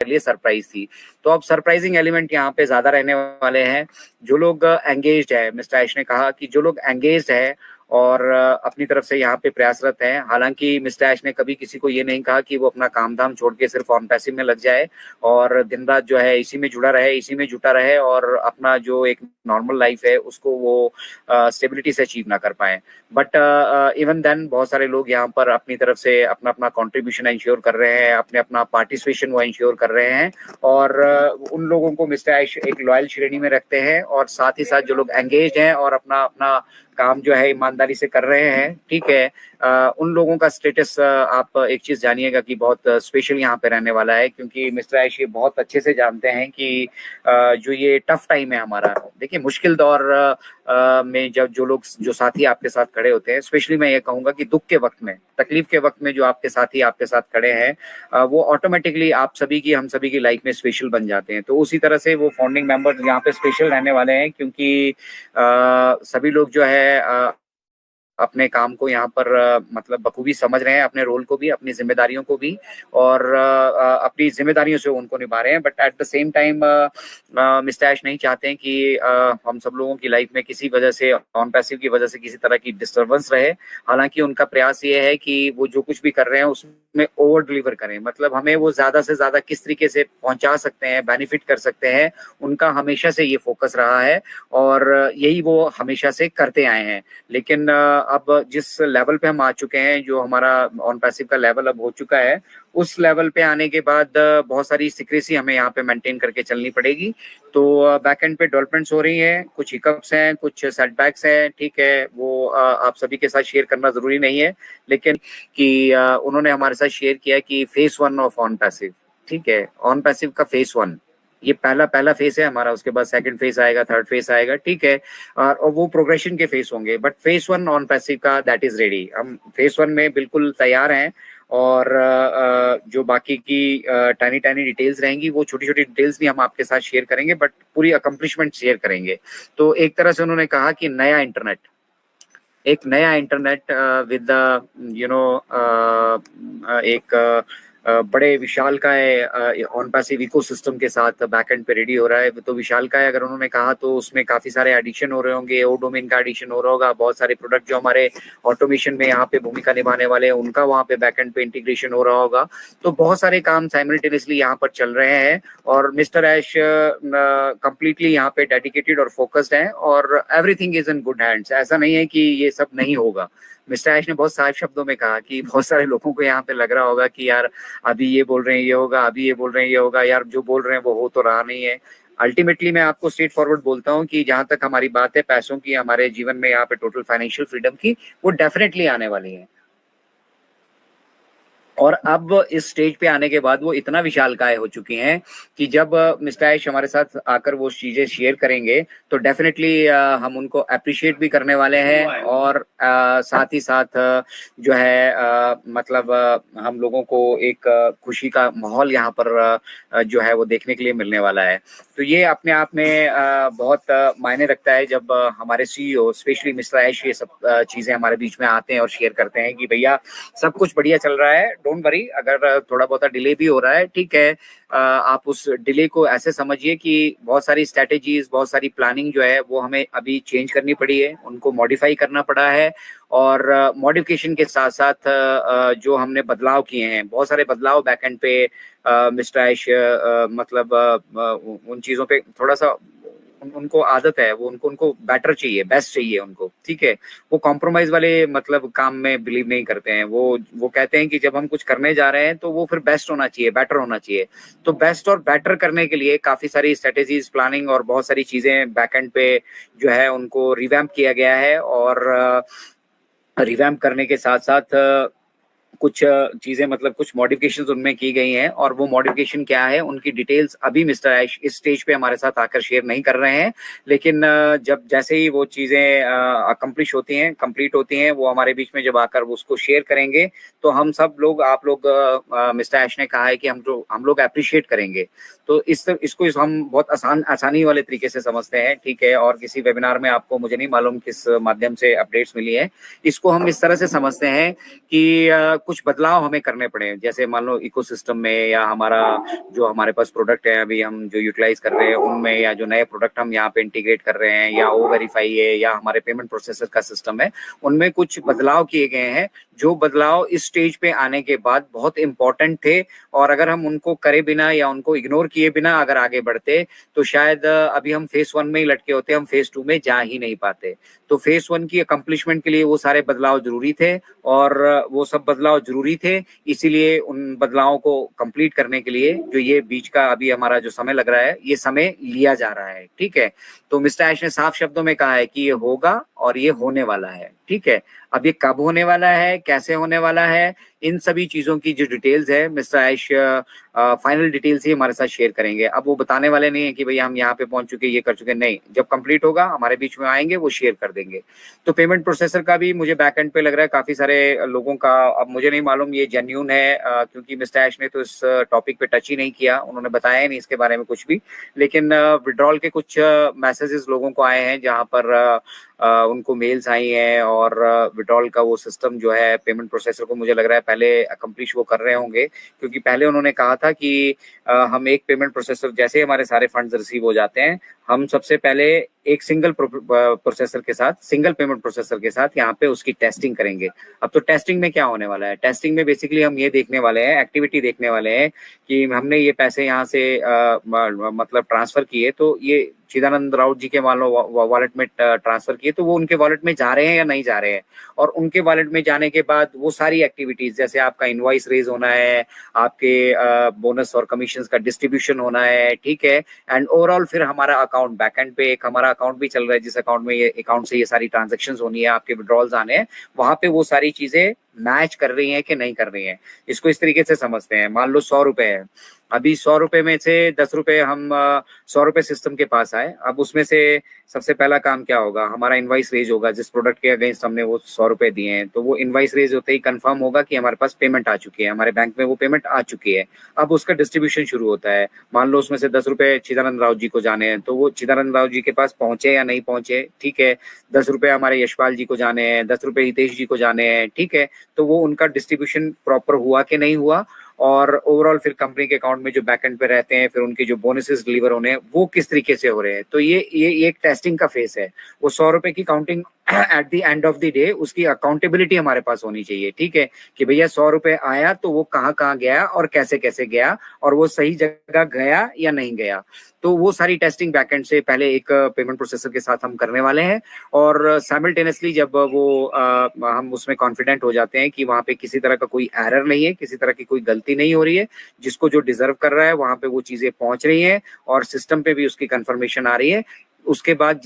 लिए सरप्राइज थी। तो अब सरप्राइजिंग एलिमेंट यहाँ पे ज्यादा रहने वाले हैं। जो लोग एंगेज्ड है, मिस्टर ऐश ने कहा कि जो लोग एंगेज्ड है और अपनी तरफ से यहाँ पे प्रयासरत हैं। हालांकि मिस्टर ऐश ने कभी किसी को ये नहीं कहा कि वो अपना काम धाम छोड़ के सिर्फ ऑन पैसिव में लग जाए और दिन रात जो है इसी में जुड़ा रहे, इसी में जुटा रहे और अपना जो एक नॉर्मल लाइफ है उसको वो स्टेबिलिटी से अचीव ना कर पाए। बट इवन देन बहुत सारे लोग यहाँ पर अपनी तरफ से अपना अपना कंट्रीब्यूशन इंश्योर कर रहे हैं, अपने अपना पार्टिसिपेशन वो इंश्योर कर रहे हैं और उन लोगों को मिस्टर ऐश एक लॉयल श्रेणी में रखते हैं। और साथ ही साथ जो लोग एंगेज हैं और अपना अपना काम जो है ईमानदारी से कर रहे हैं, ठीक है, उन लोगों का स्टेटस आप एक चीज जानिएगा कि बहुत स्पेशल यहाँ पे रहने वाला है। क्योंकि मिस्टर ऐश ये बहुत अच्छे से जानते हैं कि जो ये टफ टाइम है हमारा, देखिए मुश्किल दौर में जब जो लोग जो साथी आपके साथ खड़े होते हैं, स्पेशली मैं ये कहूंगा कि दुख के वक्त में, तकलीफ के वक्त में जो आपके साथी आपके साथ खड़े हैं वो ऑटोमेटिकली आप सभी की, हम सभी की लाइफ में स्पेशल बन जाते हैं। तो उसी तरह से वो फाउंडिंग मेंबर्स यहाँ पे स्पेशल रहने वाले हैं क्योंकि सभी लोग जो है अपने काम को यहाँ पर मतलब बखूबी समझ रहे हैं, अपने रोल को भी, अपनी जिम्मेदारियों को भी और अपनी जिम्मेदारियों से उनको निभा रहे हैं। But at the same time mister Ash नहीं चाहते हैं कि हम सब लोगों की लाइफ में किसी वजह से, ऑन पैसिव की वजह से किसी तरह की डिस्टर्बेंस रहे। हालांकि उनका प्रयास ये है कि वो जो कुछ भी कर रहे हैं उसमें ओवर डिलीवर करें, मतलब हमें वो ज्यादा से ज्यादा किस तरीके से पहुंचा सकते हैं, बेनिफिट कर सकते हैं, उनका हमेशा से ये फोकस रहा है और यही वो हमेशा से करते आए हैं। लेकिन अब जिस लेवल पे हम आ चुके हैं, जो हमारा ऑन पैसिव का लेवल अब हो चुका है, उस लेवल पे आने के बाद बहुत सारी सिक्रेसी हमें यहाँ पे मेंटेन करके चलनी पड़ेगी। तो बैक एंड पे डेवलपमेंट्स हो रही हैं, कुछ हिकअप्स हैं, कुछ सेटबैक्स हैं, ठीक है, वो आप सभी के साथ शेयर करना जरूरी नहीं है। लेकिन कि उन्होंने हमारे साथ शेयर किया कि फेज 1 ऑफ ऑन पैसिव, ठीक है, ऑन पैसिव का फेज 1 ये पहला फेज है हमारा, उसके बाद सेकंड फेज आएगा, थर्ड फेज आएगा, ठीक है, और वो प्रोग्रेशन के फेज होंगे। बट फेज 1 ऑन पैसिव का दैट इज रेडी, हम फेज 1 में बिल्कुल तैयार हैं। और जो बाकी की टाइनी टाइनी डिटेल्स रहेंगी, वो छोटी छोटी डिटेल्स भी हम आपके साथ शेयर करेंगे, बट पूरी अकम्पलिशमेंट शेयर करेंगे। तो एक तरह से उन्होंने कहा कि नया इंटरनेट, एक नया इंटरनेट विद यू नो एक बड़े विशालकाय ऑन पैसिव इकोसिस्टम के साथ बैकएंड पे रेडी हो रहा है। तो विशालकाय अगर उन्होंने कहा तो उसमें काफी सारे एडिशन हो रहे होंगे, ओ डोमेन का एडिशन हो रहा होगा, बहुत सारे प्रोडक्ट जो हमारे ऑटोमेशन में यहाँ पे भूमिका निभाने वाले हैं उनका वहाँ पे बैकएंड पे इंटीग्रेशन हो रहा होगा। तो बहुत सारे काम साइमल्टेनियसली यहाँ पर चल रहे हैं और मिस्टर ऐश कंप्लीटली यहाँ पे डेडिकेटेड और फोकस्ड हैं और everything is in good hands. ऐसा नहीं है कि ये सब नहीं होगा। मिस्टर ऐश ने बहुत साफ शब्दों में कहा कि बहुत सारे लोगों को यहाँ पे लग रहा होगा कि यार अभी ये बोल रहे हैं ये होगा, अभी ये बोल रहे हैं ये होगा, यार जो बोल रहे हैं वो हो तो रहा नहीं है। अल्टीमेटली मैं आपको स्ट्रेट फॉरवर्ड बोलता हूँ कि जहां तक हमारी बात है पैसों की, हमारे जीवन में यहाँ पे टोटल फाइनेंशियल फ्रीडम की, वो डेफिनेटली आने वाली है। और अब इस स्टेज पे आने के बाद वो इतना विशालकाय हो चुकी हैं कि जब मिस्टर ऐश हमारे साथ आकर वो चीजें शेयर करेंगे तो डेफिनेटली हम उनको अप्रिशिएट भी करने वाले हैं और साथ ही साथ जो है मतलब हम लोगों को एक खुशी का माहौल यहाँ पर जो है वो देखने के लिए मिलने वाला है। तो ये अपने आप में बहुत मायने रखता है जब हमारे सीईओ स्पेशली मिस्टर ऐश ये सब चीजें हमारे बीच में आते हैं और शेयर करते हैं कि भैया सब कुछ बढ़िया चल रहा है, डोंट वरी, अगर थोड़ा बहुत डिले भी हो रहा है, ठीक है, आप उस डिले को ऐसे समझिए कि बहुत सारी स्ट्रेटेजीज, बहुत सारी प्लानिंग जो है वो हमें अभी चेंज करनी पड़ी है, उनको मॉडिफाई करना पड़ा है। और मॉडिफिकेशन के साथ साथ जो हमने बदलाव किए हैं, बहुत सारे बदलाव बैकएंड पे मिस्टर ऐश मतलब उन चीजों पे थोड़ा सा उनको आदत है, वो उनको बेटर चाहिए, बेस्ट चाहिए उनको, ठीक है, वो कॉम्प्रोमाइज वाले मतलब काम में बिलीव नहीं करते हैं। वो कहते हैं कि जब हम कुछ करने जा रहे हैं तो वो फिर बेस्ट होना चाहिए, बेटर होना चाहिए। तो बेस्ट और बेटर करने के लिए काफी सारी स्ट्रेटेजीज, प्लानिंग और बहुत सारी चीजें बैकएंड पे जो है उनको रिवैम्प किया गया है। और रिवैम्प करने के साथ साथ कुछ चीजें मतलब कुछ मॉडिफिकेशंस उनमें की गई हैं और वो मॉडिफिकेशन क्या है उनकी डिटेल्स अभी मिस्टर ऐश इस स्टेज पे हमारे साथ आकर शेयर नहीं कर रहे हैं। लेकिन जब जैसे ही वो चीजें अकम्प्लिश होती हैं, कंप्लीट होती हैं, वो हमारे बीच में जब आकर वो उसको शेयर करेंगे तो हम सब लोग, आप लोग, मिस्टर ऐश ने कहा है कि हम लोग अप्रिशिएट करेंगे। तो इसको हम बहुत आसानी वाले तरीके से समझते हैं, ठीक है, और किसी वेबिनार में आपको मुझे नहीं मालूम किस माध्यम से अपडेट्स मिली है, इसको हम इस तरह से समझते हैं कि कुछ कुछ बदलाव हमें करने पड़े, जैसे मान लो इकोसिस्टम में, या हमारा जो हमारे पास प्रोडक्ट है अभी हम जो यूटिलाइज कर रहे हैं उनमें, या जो नए प्रोडक्ट हम यहाँ पे इंटीग्रेट कर रहे हैं, या ओ वेरीफाई है, या हमारे पेमेंट प्रोसेसर का सिस्टम है, उनमें कुछ बदलाव किए गए हैं जो बदलाव इस स्टेज पे आने के बाद बहुत इंपॉर्टेंट थे। और अगर हम उनको करे बिना या उनको इग्नोर किए बिना अगर आगे बढ़ते तो शायद अभी हम फेस 1 में ही लटके होते, हम फेस 2 में जा ही नहीं पाते। तो फेस 1 की अकम्पलिशमेंट के लिए वो सारे बदलाव जरूरी थे, और वो सब बदलाव जरूरी थे, इसीलिए उन बदलावों को कंप्लीट करने के लिए जो ये बीच का अभी हमारा जो समय लग रहा है, ये समय लिया जा रहा है। ठीक है, तो मिस्टर ऐश ने साफ शब्दों में कहा है कि ये होगा और ये होने वाला है। ठीक है, अब ये कब होने वाला है, कैसे होने वाला है, इन सभी चीजों की जो डिटेल्स है मिस्टर ऐश फाइनल डिटेल्स ही हमारे साथ शेयर करेंगे। अब वो बताने वाले नहीं है कि भैया हम यहाँ पे पहुंच चुके, ये कर चुके, नहीं, जब कंप्लीट होगा हमारे बीच में आएंगे वो शेयर कर देंगे। तो पेमेंट प्रोसेसर का भी मुझे बैक एंड पे लग रहा है काफी सारे लोगों का, अब मुझे नहीं मालूम ये जेन्यून है, क्योंकि मिस्टर ऐश ने तो इस टॉपिक पे टच ही नहीं किया, उन्होंने बताया ही नहीं इसके बारे में कुछ भी। लेकिन विड्रॉल के कुछ मैसेजेस लोगों को आए हैं जहां पर उनको मेल्स आई हैं, और विड्रॉल का वो सिस्टम जो है पेमेंट प्रोसेसर को मुझे लग रहा है पहले अकम्प्लिश वो कर रहे होंगे, क्योंकि पहले उन्होंने कहा था कि हम एक पेमेंट प्रोसेसर, जैसे हमारे सारे फंड्स रिसीव हो जाते हैं, हम सबसे पहले एक सिंगल प्रोसेसर के साथ, सिंगल पेमेंट प्रोसेसर के साथ यहाँ पे उसकी टेस्टिंग करेंगे। अब तो टेस्टिंग में क्या होने वाला है, टेस्टिंग में बेसिकली हम ये देखने वाले हैं, एक्टिविटी देखने वाले हैं कि हमने ये पैसे यहाँ से मतलब ट्रांसफर किए, तो ये चिदानंद राउत जी के मान लो वॉलेट में ट्रांसफर किए, तो वो उनके वॉलेट में जा रहे हैं या नहीं जा रहे हैं, और उनके वॉलेट में जाने के बाद वो सारी एक्टिविटीज, जैसे आपका इनवॉइस रेज होना है, आपके बोनस और कमीशंस का डिस्ट्रीब्यूशन होना है, ठीक है, एंड ओवरऑल फिर हमारा अकाउंट बैकएंड पे एक हमारा अकाउंट भी चल रहा है, जिस अकाउंट में ये अकाउंट से ये सारी ट्रांजेक्शन्स होनी है, आपके विड्रॉल्स आने हैं, वहां पे वो सारी चीजें मैच कर रही हैं कि नहीं कर रही हैं। इसको इस तरीके से समझते हैं, मान लो 100 रुपए है, अभी 100 रुपए में से 10 रुपए हम 100 रुपए सिस्टम के पास आए, अब उसमें से सबसे पहला काम क्या होगा, हमारा इनवाइस रेज होगा, जिस प्रोडक्ट के अगेंस्ट हमने वो 100 रुपए दिए हैं, तो वो इनवाइस रेज होते ही कंफर्म होगा कि हमारे पास पेमेंट आ चुकी है, हमारे बैंक में वो पेमेंट आ चुकी है। अब उसका डिस्ट्रीब्यूशन शुरू होता है, मान लो उसमें से 10 रुपए चिदानंद राउत जी को जाने हैं, तो वो चिदानंद राउत जी के पास पहुंचे या नहीं पहुंचे, ठीक है, 10 रुपए हमारे यशपाल जी को जाने हैं, 10 रुपए हितेश जी को जाने हैं, ठीक है, तो वो उनका डिस्ट्रीब्यूशन प्रॉपर हुआ कि नहीं हुआ, और ओवरऑल फिर कंपनी के अकाउंट में जो बैकएंड पे रहते हैं, फिर उनके जो बोनसेस डिलीवर होने हैं वो किस तरीके से हो रहे हैं। तो ये एक टेस्टिंग का फेस है। वो 100 रुपए की counting at the end of the day उसकी अकाउंटेबिलिटी हमारे पास होनी चाहिए, ठीक है, कि भैया 100 रुपए आया तो वो कहाँ कहाँ गया और कैसे कैसे गया, और वो सही जगह गया या नहीं गया। तो वो सारी टेस्टिंग बैकएंड से पहले एक पेमेंट प्रोसेसर के साथ हम करने वाले हैं, और साइमल्टेनियसली जब वो हम उसमें कॉन्फिडेंट हो जाते हैं कि वहां पे किसी तरह का कोई एरर नहीं है, किसी तरह की कोई गलती नहीं हो रही है, जिसको जो डिजर्व कर रहा है वहां पे वो चीजें पहुंच रही हैं और सिस्टम पे भी उसकी कंफर्मेशन आ रही है, उसके बाद